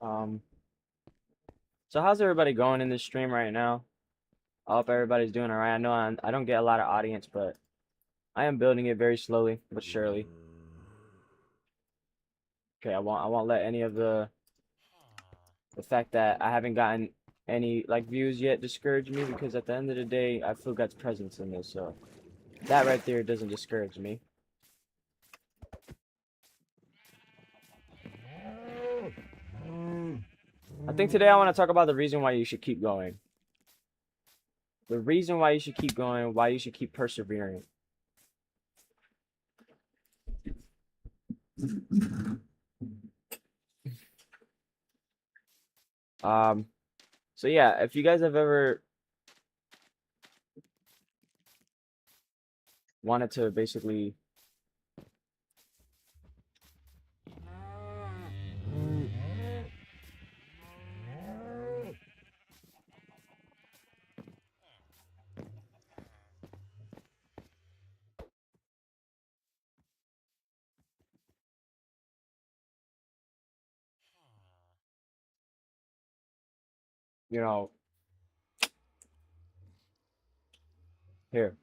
Um, so how's everybody going in this stream right now? I hope everybody's doing all right. I know I don't get a lot of audience, but I am building it very slowly but surely. Okay, I won't let any of the fact that I haven't gotten any like views yet discourage me, because at the end of the day, I feel God's presence in this, so that right there doesn't discourage me. I think today I want to talk about the reason why you should keep going. The reason why you should keep going, why you should keep persevering. So yeah, if you guys have ever wanted to basically you know, here,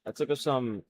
I took us some.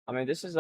I mean, this is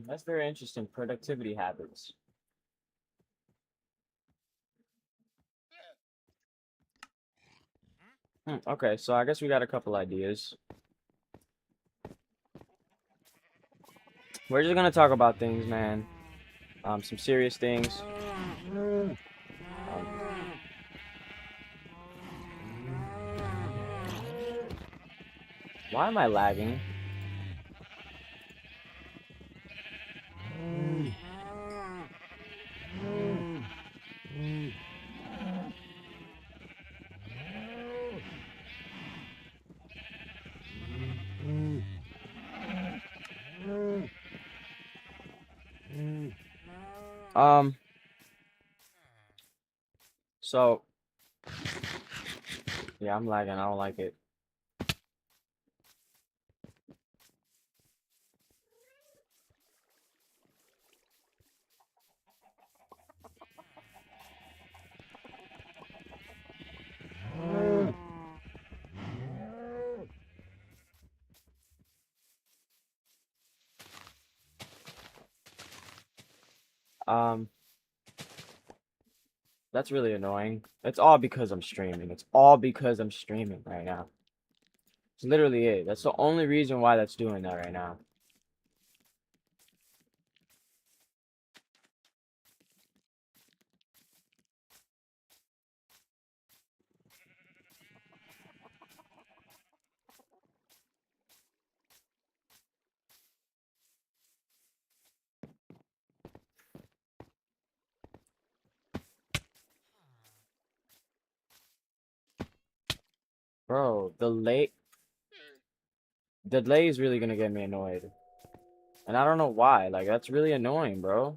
that's very interesting. Productivity habits. Okay, so I guess we got a couple ideas. We're just gonna talk about things, man. Some serious things. Um, why am I lagging? Um, so yeah, I'm lagging. I don't like it. Um, that's really annoying. It's all because I'm streaming. It's all because I'm streaming right now. It's literally it. That's the only reason why that's doing that right now. Bro, the delay is really gonna get me annoyed. And I don't know why. Like, that's really annoying, bro.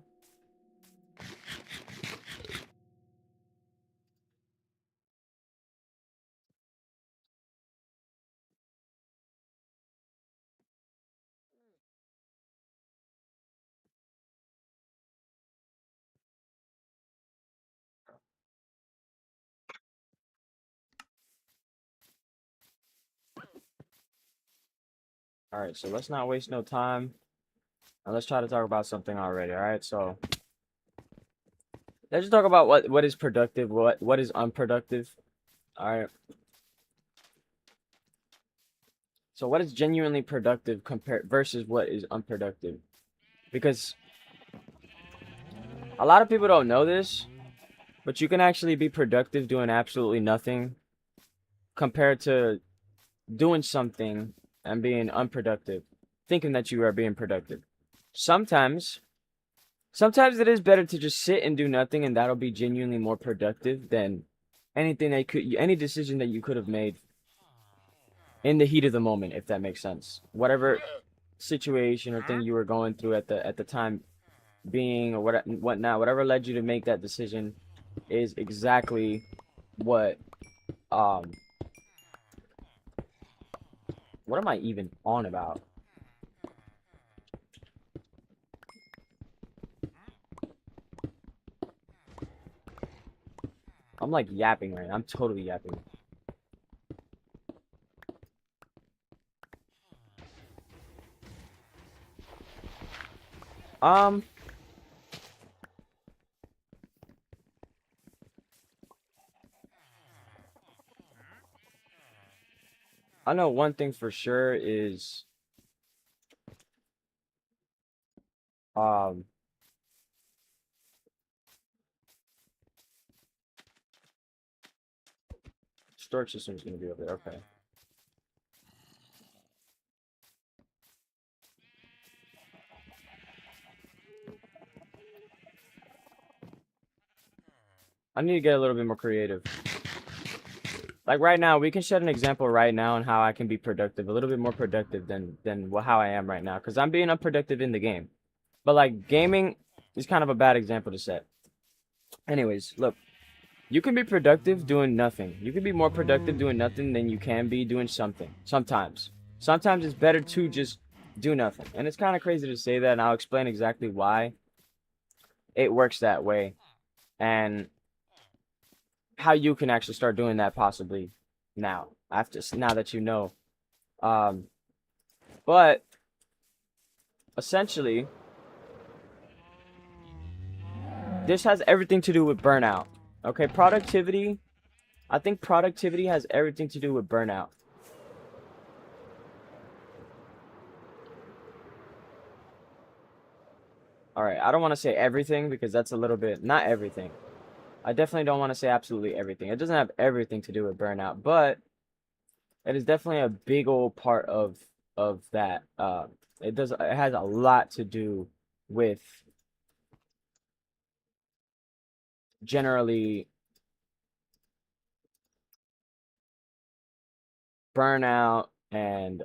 Alright, so let's not waste no time. And let's try to talk about something already, alright? So let's just talk about what is productive, what is unproductive. Alright. So what is genuinely productive compared versus what is unproductive? Because a lot of people don't know this, but you can actually be productive doing absolutely nothing compared to doing something and being unproductive, thinking that you are being productive. Sometimes, sometimes it is better to just sit and do nothing, and that'll be genuinely more productive than any decision that you could have made in the heat of the moment, if that makes sense. Whatever situation or thing you were going through at the time being or whatnot, whatever led you to make that decision is exactly what um what am I even on about? I'm like yapping right now. I'm totally yapping. Um, I know one thing for sure is um storage system is gonna be over there. Okay. I need to get a little bit more creative. Like right now, we can set an example right now on how I can be productive, a little bit more productive than how I am right now, because I'm being unproductive in the game. But like gaming is kind of a bad example to set. Anyways, look, you can be productive doing nothing. You can be more productive doing nothing than you can be doing something. Sometimes. Sometimes it's better to just do nothing. And it's kind of crazy to say that, and I'll explain exactly why it works that way and how you can actually start doing that possibly now, after now that you know. Um, but essentially, this has everything to do with burnout. Okay, productivity. I think productivity has everything to do with burnout. All right, I don't want to say everything because that's a little bit, not everything. I definitely don't want to say absolutely everything. It doesn't have everything to do with burnout, but it is definitely a big old part of that. It has a lot to do with generally burnout and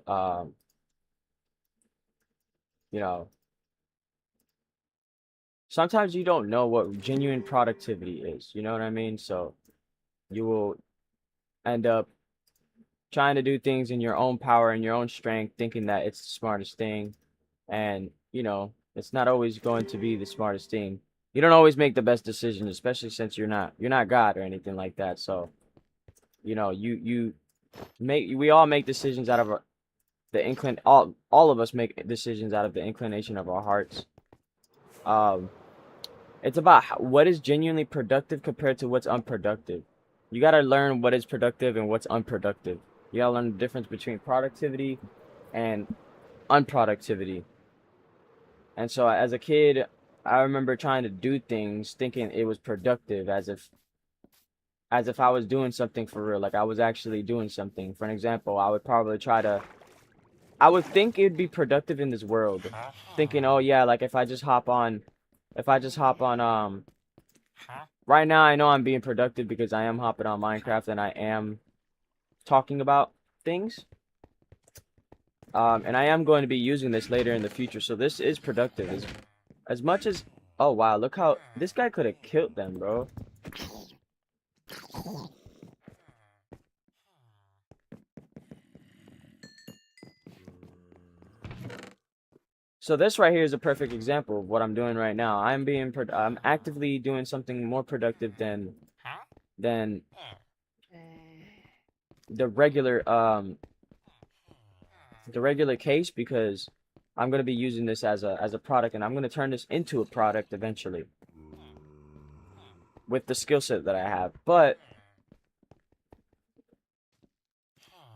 you know, sometimes you don't know what genuine productivity is. You know what I mean? So you will end up trying to do things in your own power and your own strength, thinking that it's the smartest thing. And, it's not always going to be the smartest thing. You don't always make the best decision, especially since you're not God or anything like that. So, we all make decisions out of all of us make decisions out of the inclination of our hearts. Um, it's about what is genuinely productive compared to what's unproductive. You got to learn what is productive and what's unproductive. You got to learn the difference between productivity and unproductivity. And so as a kid, I remember trying to do things thinking it was productive, as if I was doing something for real, like I was actually doing something. For an example, I would think it'd be productive in this world, thinking, oh yeah, like if I just hop on, right now I know I'm being productive because I am hopping on Minecraft and I am talking about things. And I am going to be using this later in the future, so this is productive. As much as, oh wow, look how, this guy could have killed them, bro. So this right here is a perfect example of what I'm doing right now. I'm actively doing something more productive than the regular case, because I'm gonna be using this as a product, and I'm gonna turn this into a product eventually with the skill set that I have. But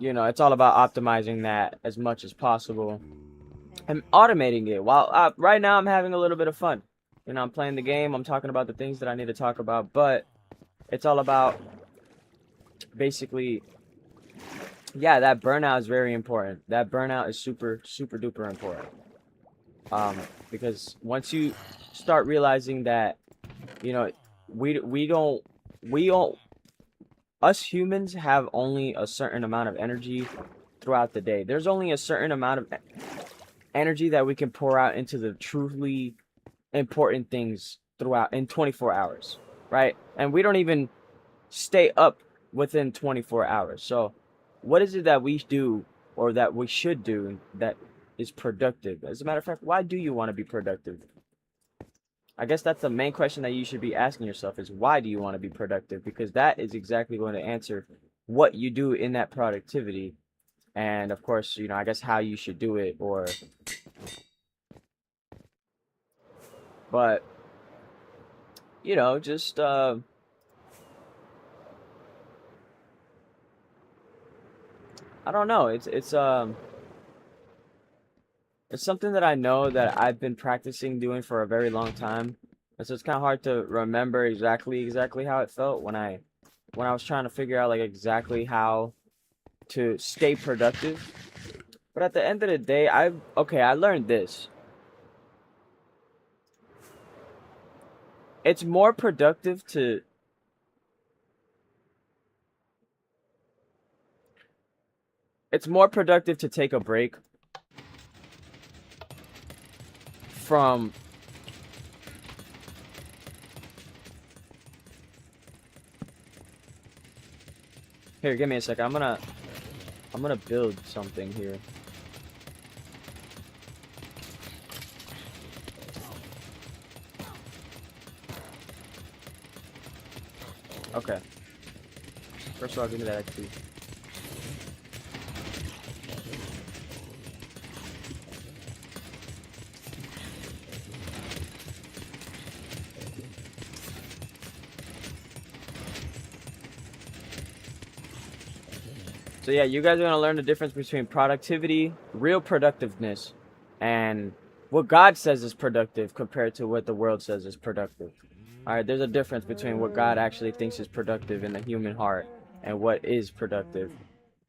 it's all about optimizing that as much as possible and automating it. While right now I'm having a little bit of fun. I'm playing the game. I'm talking about the things that I need to talk about, but it's all about basically, yeah, that burnout is very important. That burnout is super, super duper important. Because once you start realizing that, you know, we don't, us humans have only a certain amount of energy throughout the day. There's only a certain amount of energy that we can pour out into the truly important things throughout in 24 hours, right? And we don't even stay up within 24 hours. So what is it that we do, or that we should do, that is productive? As a matter of fact, why do you want to be productive? I guess that's the main question that you should be asking yourself, is why do you want to be productive? Because that is exactly going to answer what you do in that productivity. And of course, I guess how you should do it, but, just, I don't know. It's something that I know that I've been practicing doing for a very long time. And so it's kind of hard to remember exactly how it felt when I was trying to figure out like exactly how to stay productive. But at the end of the day, I learned this. It's more productive to take a break from here, give me a second. I'm gonna build something here. Okay. First of all, give me that XP. So yeah, you guys are gonna learn the difference between productivity, real productiveness, and what God says is productive compared to what the world says is productive. All right, there's a difference between what God actually thinks is productive in the human heart and what is productive,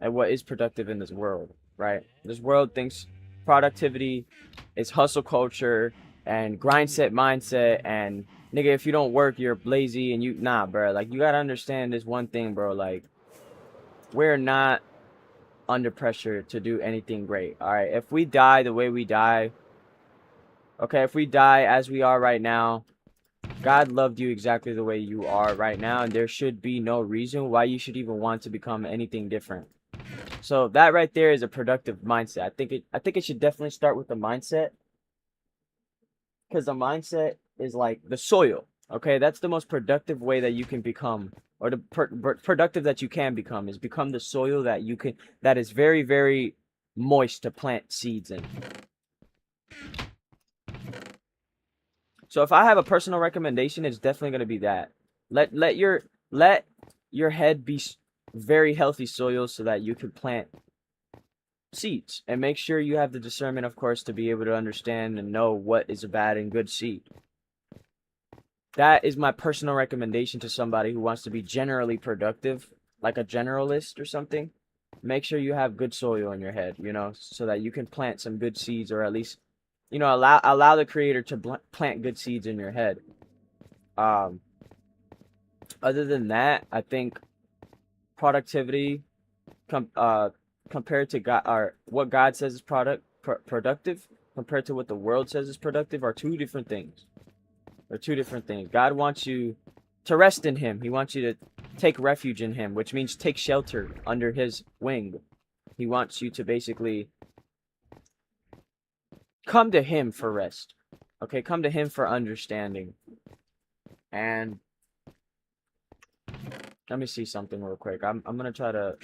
in this world, right? This world thinks productivity is hustle culture and grind set mindset, and nigga, if you don't work, you're lazy, and bro. Like, you gotta understand this one thing, bro. Like, we're not under pressure to do anything great. All right, if we die the way we die, okay, if we die as we are right now, God loved you exactly the way you are right now, and there should be no reason why you should even want to become anything different. So that right there is a productive mindset. I think it should definitely start with the mindset, because the mindset is like the soil. Okay, that's the most productive way that you can become, or the productive that you can become is become the soil that you can, that is very, very moist to plant seeds in. So if I have a personal recommendation, it's definitely going to be that. Let your head be very healthy soil so that you can plant seeds, and make sure you have the discernment, of course, to be able to understand and know what is a bad and good seed. That is my personal recommendation to somebody who wants to be generally productive, like a generalist or something. Make sure you have good soil in your head, so that you can plant some good seeds, or at least, allow the creator to plant good seeds in your head. Um, Other than that, I think productivity, com compared to God, or what God says is productive, compared to what the world says is productive, are two different things. They're two different things. God wants you to rest in Him. He wants you to take refuge in Him, which means take shelter under His wing. He wants you to basically come to Him for rest. Okay, come to Him for understanding. And let me see something real quick. I'm gonna try to.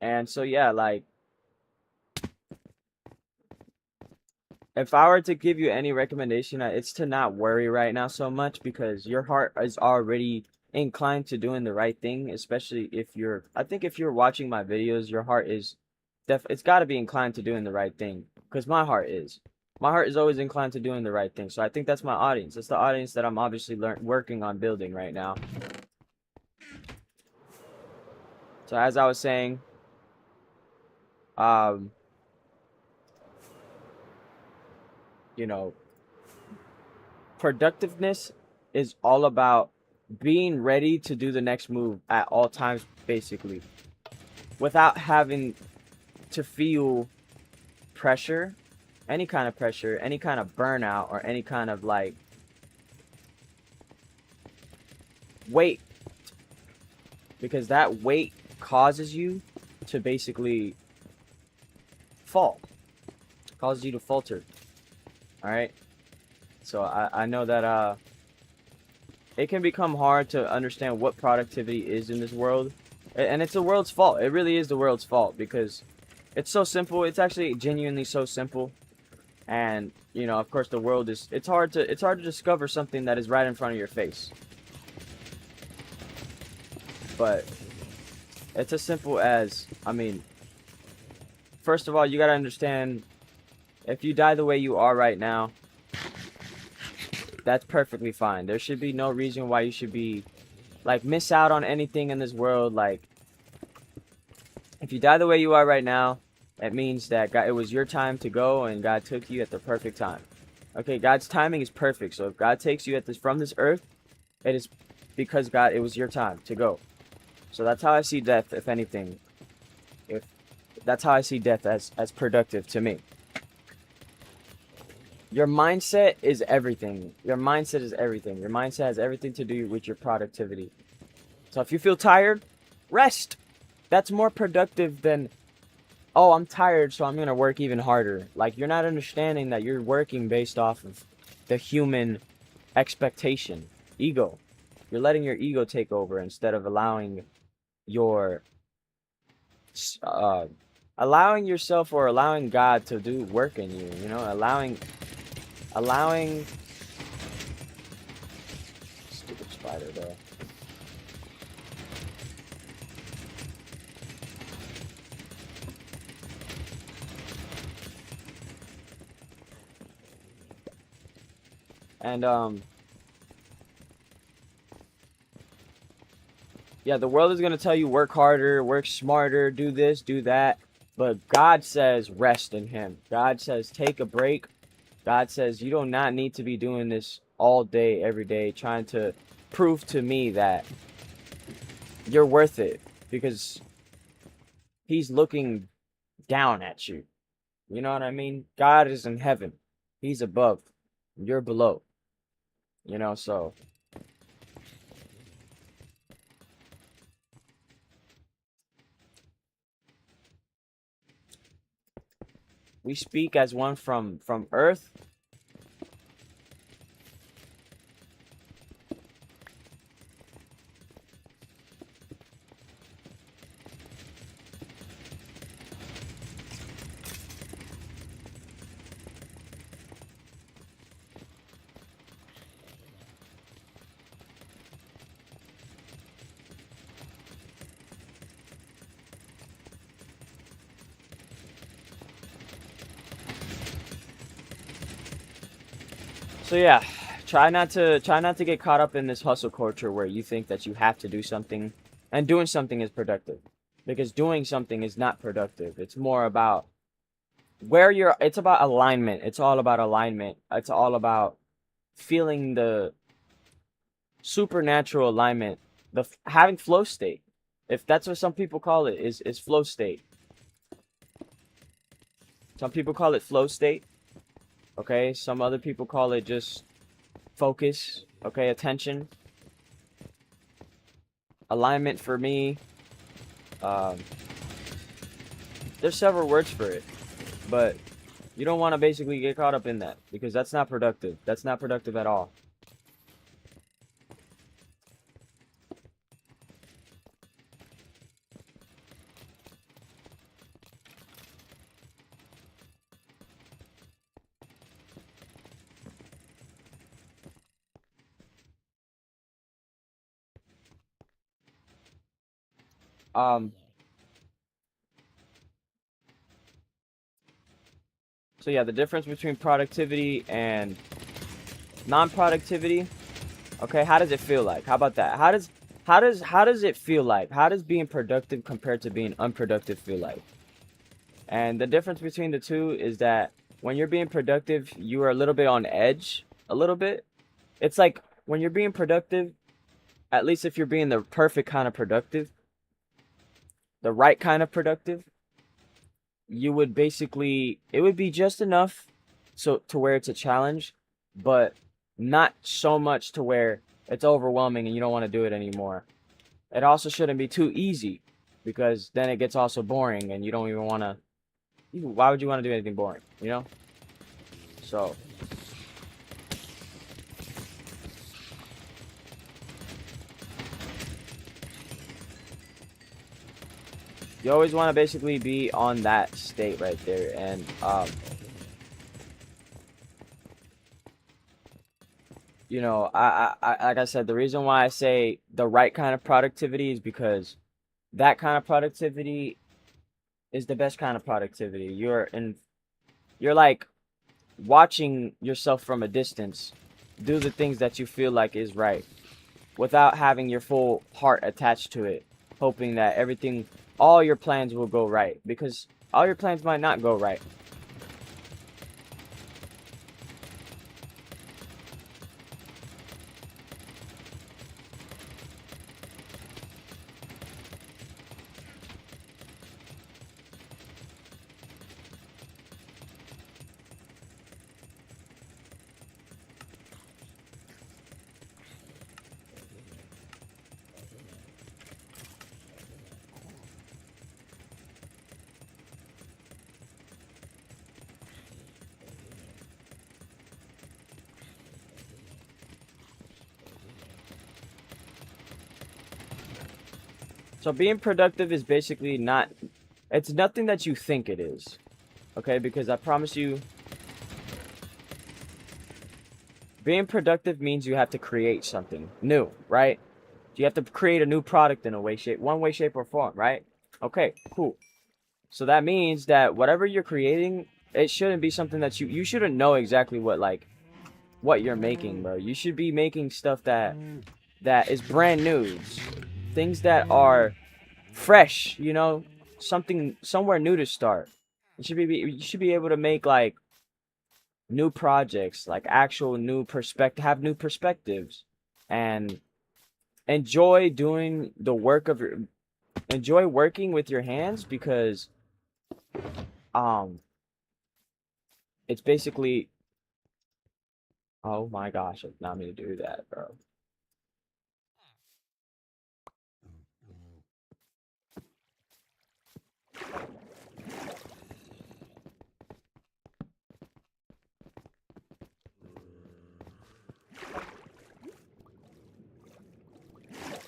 And so yeah, like, if I were to give you any recommendation, it's to not worry right now so much, because your heart is already inclined to doing the right thing, especially I think if you're watching my videos, your heart is it's got to be inclined to doing the right thing, because my heart is. My heart is always inclined to doing the right thing. So I think that's my audience. That's the audience that I'm obviously working on building right now. So as I was saying, um, you know, productiveness is all about being ready to do the next move at all times, basically, without having to feel pressure, any kind of pressure, any kind of burnout, or any kind of like weight, because that weight causes you to basically fall, causes you to falter. All right. So I know that it can become hard to understand what productivity is in this world. And it's the world's fault. It really is the world's fault, because it's so simple. It's actually genuinely so simple. And, of course, the world is, it's hard to discover something that is right in front of your face. But it's as simple as, first of all, you got to understand, if you die the way you are right now, that's perfectly fine. There should be no reason why you should be, like, miss out on anything in this world. Like, if you die the way you are right now, it means that God, it was your time to go, and God took you at the perfect time. Okay, God's timing is perfect. So if God takes you from this earth, it is because it was your time to go. So that's how I see death, if anything. If That's how I see death, as productive to me. Your mindset is everything. Your mindset is everything. Your mindset has everything to do with your productivity. So if you feel tired, rest. That's more productive than, oh, I'm tired, so I'm going to work even harder. Like, you're not understanding that you're working based off of the human expectation, ego. You're letting your ego take over instead of your, uh, allowing yourself, or allowing God to do work in you, allowing, stupid spider there. And, yeah, the world is going to tell you work harder, work smarter, do this, do that. But God says rest in Him. God says take a break. God says you do not need to be doing this all day, every day, trying to proof to me that you're worth it, because he's looking down at you. You know what I mean? God is in heaven. He's above. You're below. You know, so we speak as one from earth. So yeah, try not to get caught up in this hustle culture where you think that you have to do something, and doing something is productive, because doing something is not productive. It's more about where you're. It's about alignment. It's all about alignment. It's all about feeling the supernatural alignment, having flow state. If that's what some people call it, is flow state. Some people call it flow state. Okay, some other people call it just focus. Okay, attention, alignment for me. Um, there's several words for it, but you don't want to basically get caught up in that, because that's not productive. That's not productive at all. Um, so yeah, the difference between productivity and non-productivity. Okay, how does it feel like? How about that? How does it feel like? How does being productive compared to being unproductive feel like? And the difference between the two is that when you're being productive, you are a little bit on edge, a little bit. It's like when you're being productive, at least if you're being the perfect kind of productive, the right kind of productive, you would basically, it would be just enough so to where it's a challenge, but not so much to where it's overwhelming and you don't want to do it anymore. It also shouldn't be too easy, because then it gets also boring and you don't even want to. Why would you want to do anything boring, you know? So you always want to basically be on that state right there. And you know, like I said, the reason why I say the right kind of productivity is because that kind of productivity is the best kind of productivity. You're like watching yourself from a distance do the things that you feel like is right, without having your full heart attached to it, hoping that everything, all your plans will go right, because all your plans might not go right. So being productive is basically not, it's nothing that you think it is. Okay, because I promise you, being productive means you have to create something new, right? You have to create a new product in a way, shape, one way, shape, or form, right? Okay, cool. So that means that whatever you're creating, it shouldn't be something that you shouldn't know exactly what you're making, bro. You should be making stuff that is brand new, things that are fresh, you know, something somewhere new to start. You should be able to make like new projects, like actual new perspective, have new perspectives, and enjoy doing the work of your enjoy working with your hands because um it's basically oh my gosh, I did not mean to do that, bro.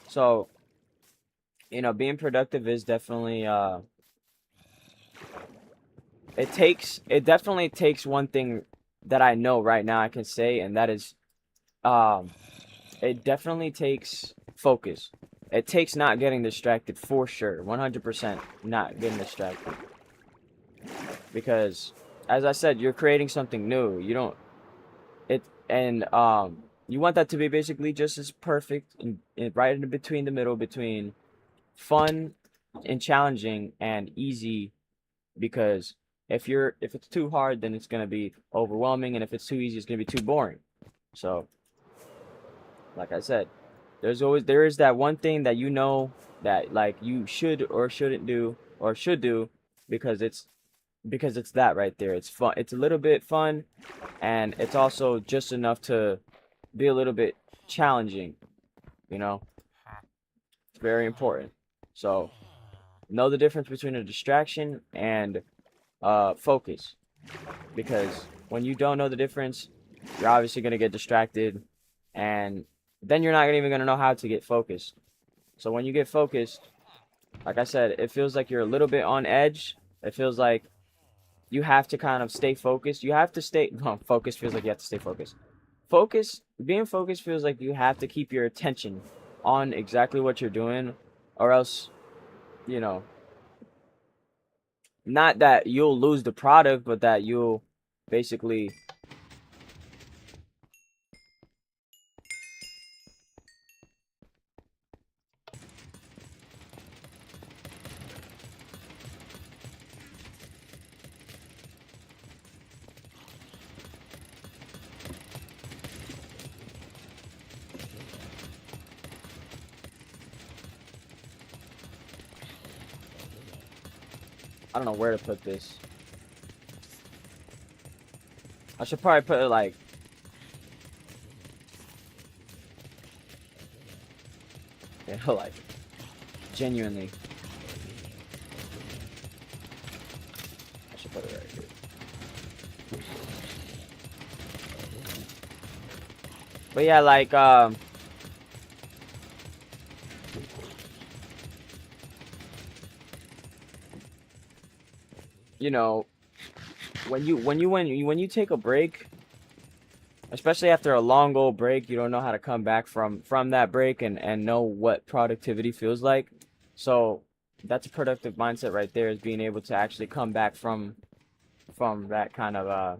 So, being productive is definitely it definitely takes one thing that I know right now I can say, and that is um it definitely takes focus. It takes not getting distracted for sure. 100% not getting distracted. Because as I said, you're creating something new. You don't it and you want that to be basically just as perfect and right in between the middle between fun and challenging and easy because if it's too hard then it's gonna be overwhelming and if it's too easy it's gonna be too boring. So like I said, there is that one thing that you know that like you should or shouldn't do or should do because it's that right there. It's fun. It's a little bit fun and it's also just enough to be a little bit challenging, you know? It's very important. So, know the difference between a distraction and focus because when you don't know the difference, you're obviously going to get distracted and then you're not even going to know how to get focused. So when you get focused, like I said, it feels like you're a little bit on edge. It feels like you have to kind of stay focused. You have to stay well, focused feels like you have to stay focused. Being focused feels like you have to keep your attention on exactly what you're doing or else, you know, not that you'll lose the product, but that you'll basically I don't know where to put this. I should probably put it like genuinely. I should put it right here. But yeah, like you know, when you take a break, especially after a long old break, you don't know how to come back from that break and know what productivity feels like. So that's a productive mindset right there is being able to actually come back from that kind of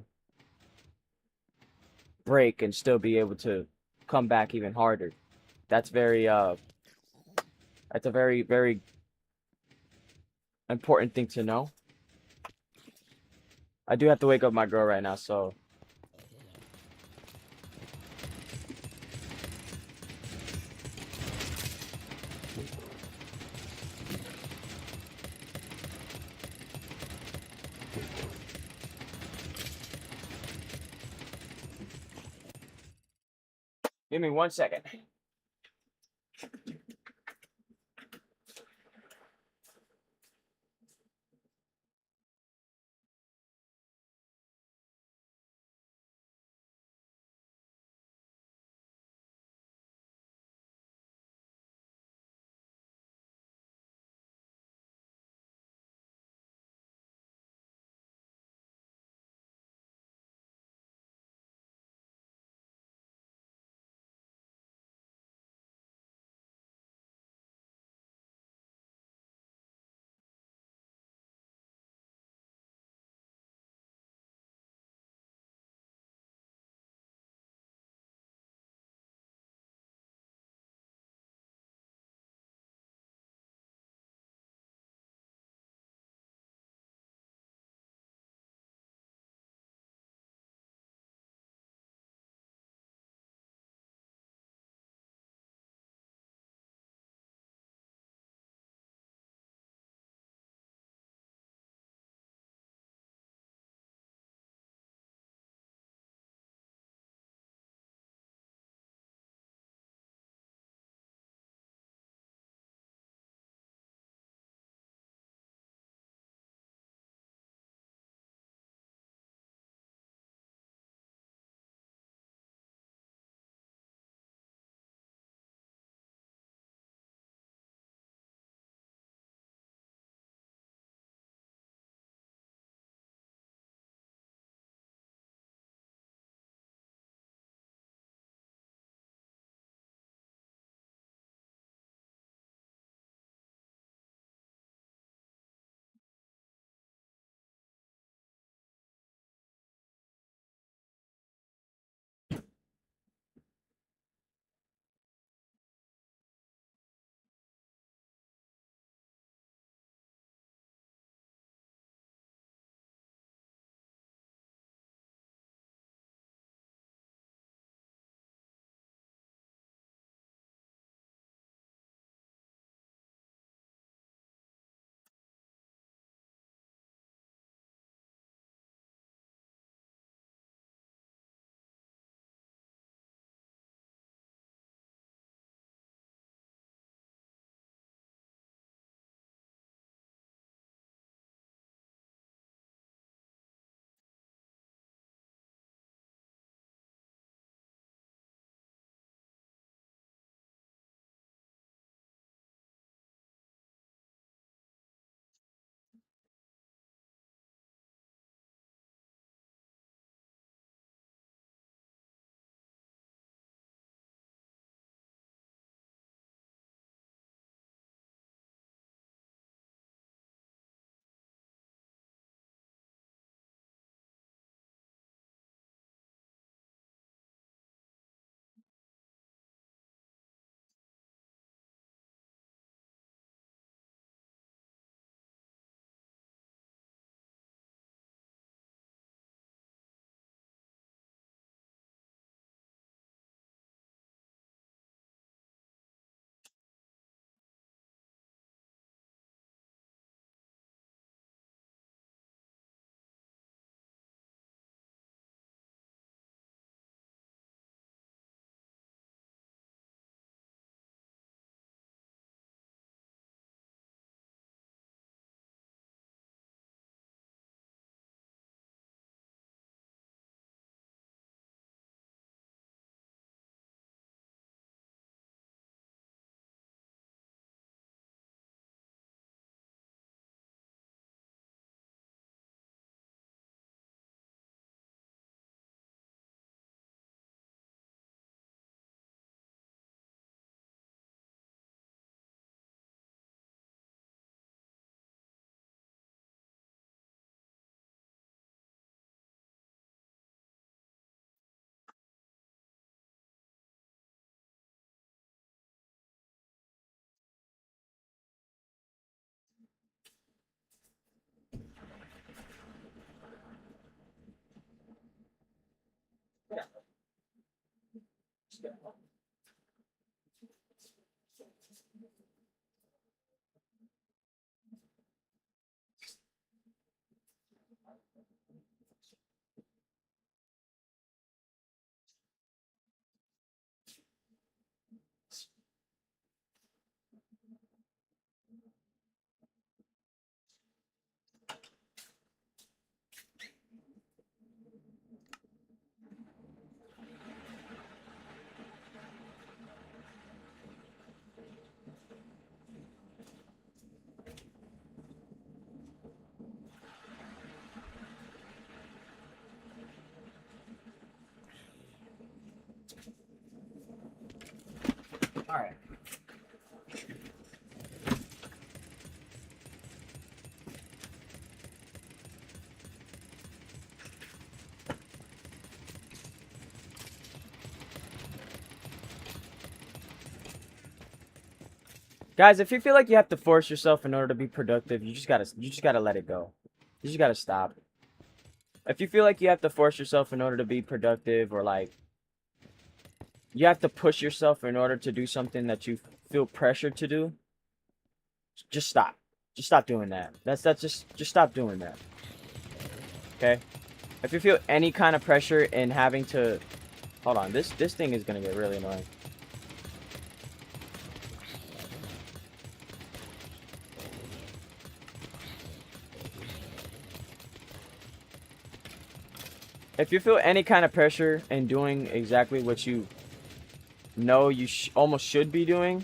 break and still be able to come back even harder. That's very that's a very important thing to know. I do have to wake up my girl right now, so give me 1 second. All right. Guys, if you feel like you have to force yourself in order to be productive, you just gotta let it go. You just gotta stop. If you feel like you have to force yourself in order to be productive, or like you have to push yourself in order to do something that you feel pressured to do, just stop. Just stop doing that. That's just stop doing that. Okay? If you feel any kind of pressure in having to, hold on, this thing is gonna get really annoying. If you feel any kind of pressure in doing exactly what you know you almost should be doing,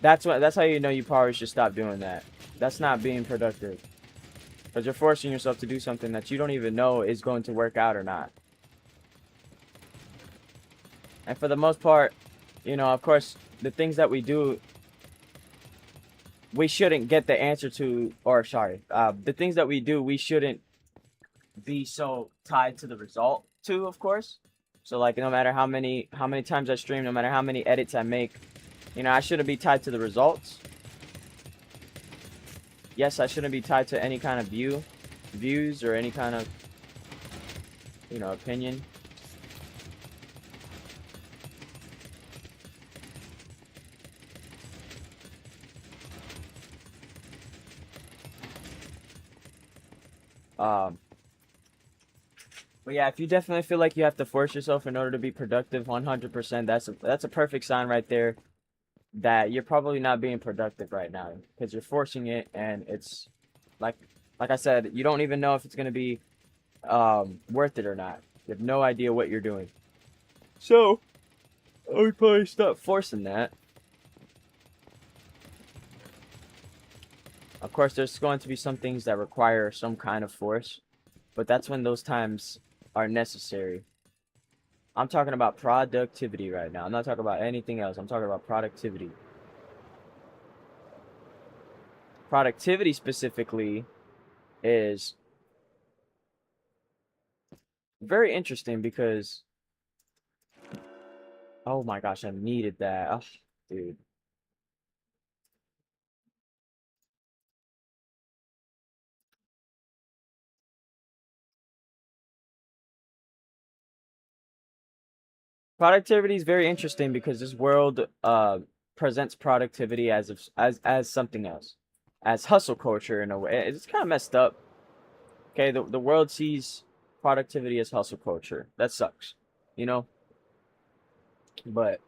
that's how you know you probably should stop doing that. That's not being productive. Because you're forcing yourself to do something that you don't even know is going to work out or not. And for the most part, you know, of course, the things that we do, we shouldn't get the answer to, or sorry, the things that we do, we shouldn't be so tied to the result to, of course. So like, no matter how many times I stream, no matter how many edits I make, you know, I shouldn't be tied to the results. Yes, I shouldn't be tied to any kind of views, or any kind of, you know, opinion. Um, but yeah, if you definitely feel like you have to force yourself in order to be productive, 100%, that's a perfect sign right there that you're probably not being productive right now, because you're forcing it, and it's like like I said, you don't even know if it's gonna be worth it or not. You have no idea what you're doing. So I would probably stop forcing that. Of course, there's going to be some things that require some kind of force, but that's when those times are necessary. I'm talking about productivity right now. I'm not talking about anything else. I'm talking about productivity. Productivity specifically is very interesting because, oh my gosh, I needed that. Oh, dude. Productivity is very interesting because this world presents productivity as if, as something else, as hustle culture in a way. It's kind of messed up. Okay, the world sees productivity as hustle culture. That sucks, you know. But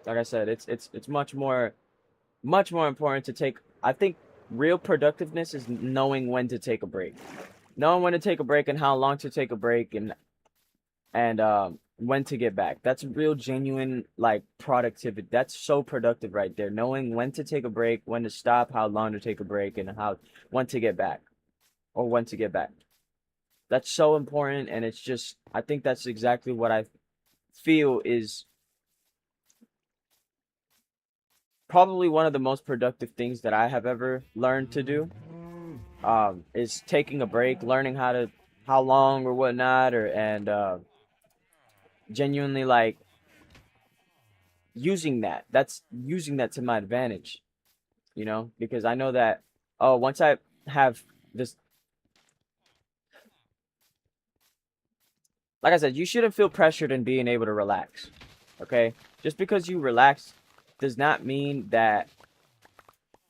like I said, it's much more important to take. I think real productiveness is knowing when to take a break, knowing when to take a break and how long to take a break, and when to get back. That's real genuine like productivity. That's so productive right there. Knowing when to take a break, when to stop, how long to take a break, and how when to get back, or when to get back. That's so important, and it's just I think that's exactly what I feel is probably one of the most productive things that I have ever learned to do. Is taking a break, learning how long or whatnot, or and genuinely like using that. That's using that to my advantage, you know, because I know that, oh, once I have this, like I said, you shouldn't feel pressured in being able to relax. Okay? Just because you relax does not mean that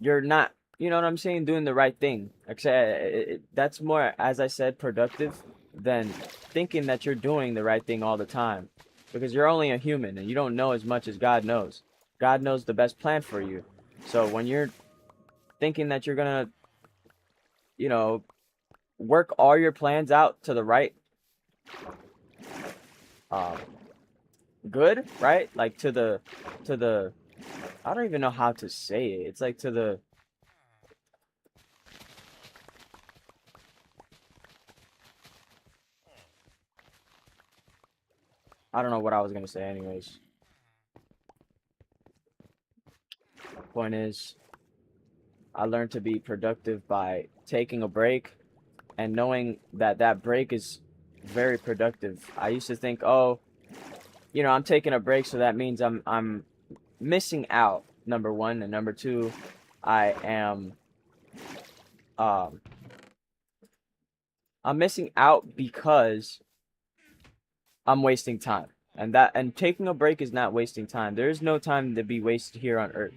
you're not, you know what I'm saying, doing the right thing. Like I said, that's more, as I said, productive than thinking that you're doing the right thing all the time. Because you're only a human and you don't know as much as God knows. God knows the best plan for you. So when you're thinking that you're gonna, you know, work all your plans out to the right, um, good, right? Like to the, I don't even know how to say it. It's like to the, I don't know what I was gonna say anyways. Point is, I learned to be productive by taking a break and knowing that that break is very productive. I used to think, oh, you know, I'm taking a break, so that means I'm missing out. Number one, and number two, I am um I'm missing out because I'm wasting time. And taking a break is not wasting time. There is no time to be wasted here on earth.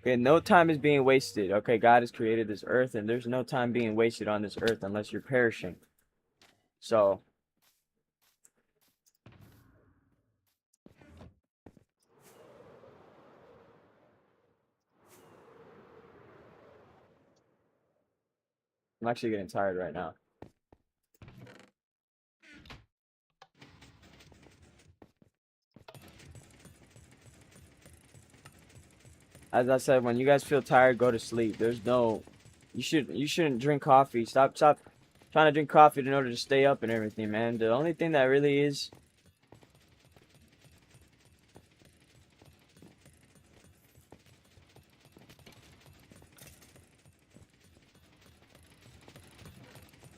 Okay, no time is being wasted. Okay, God has created this earth, and there's no time being wasted on this earth unless you're perishing. So I'm actually getting tired right now. As I said, when you guys feel tired, go to sleep. There's no, you shouldn't drink coffee. Stop trying to drink coffee in order to stay up and everything, man. The only thing that really is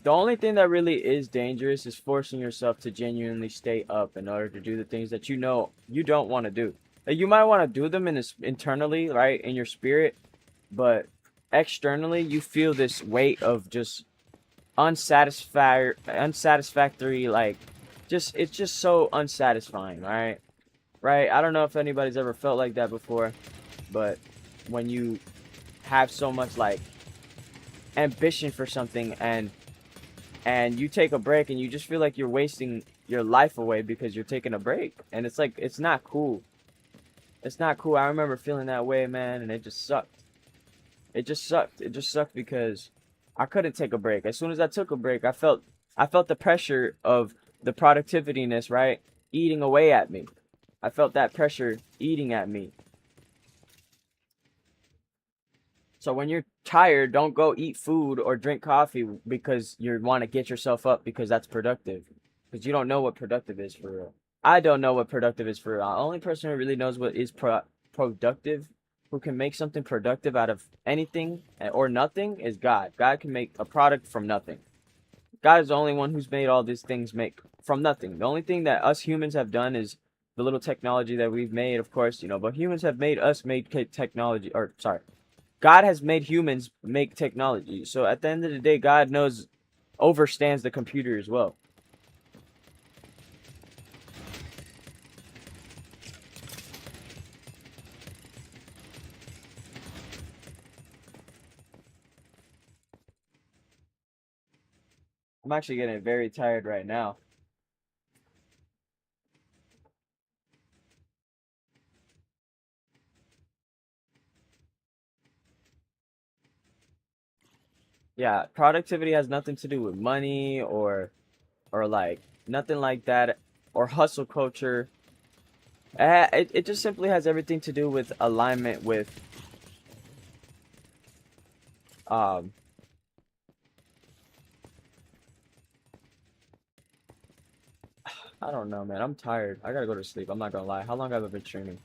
the only thing that really is dangerous is forcing yourself to genuinely stay up in order to do the things that you know you don't want to do. Like, you might want to do them in this internally, right, in your spirit, but externally you feel this weight of just unsatisfactory, like, just it's just so unsatisfying, right? Right? I don't know if anybody's ever felt like that before, but when you have so much like ambition for something and you take a break and you just feel like you're wasting your life away because you're taking a break, and it's like it's not cool. It's not cool. I remember feeling that way, man, and it just sucked. It just sucked. It just sucked because I couldn't take a break. As soon as I took a break, I felt the pressure of the productivityness, right, eating away at me. I felt that pressure eating at me. So when you're tired, don't go eat food or drink coffee because you want to get yourself up because that's productive. Because you don't know what productive is for real. I don't know what productive is for real. The only person who really knows what is productive, who can make something productive out of anything or nothing, is God. God can make a product from nothing. God is the only one who's made all these things make from nothing. The only thing that us humans have done is the little technology that we've made, of course, you know, but humans have made us make technology, or sorry, God has made humans make technology. So at the end of the day, God knows, overstands the computer as well. I'm actually getting very tired right now. Yeah, productivity has nothing to do with money or like nothing like that, or hustle culture. It just simply has everything to do with alignment with um I don't know, man. I'm tired. I gotta go to sleep. I'm not gonna lie. How long have I been streaming?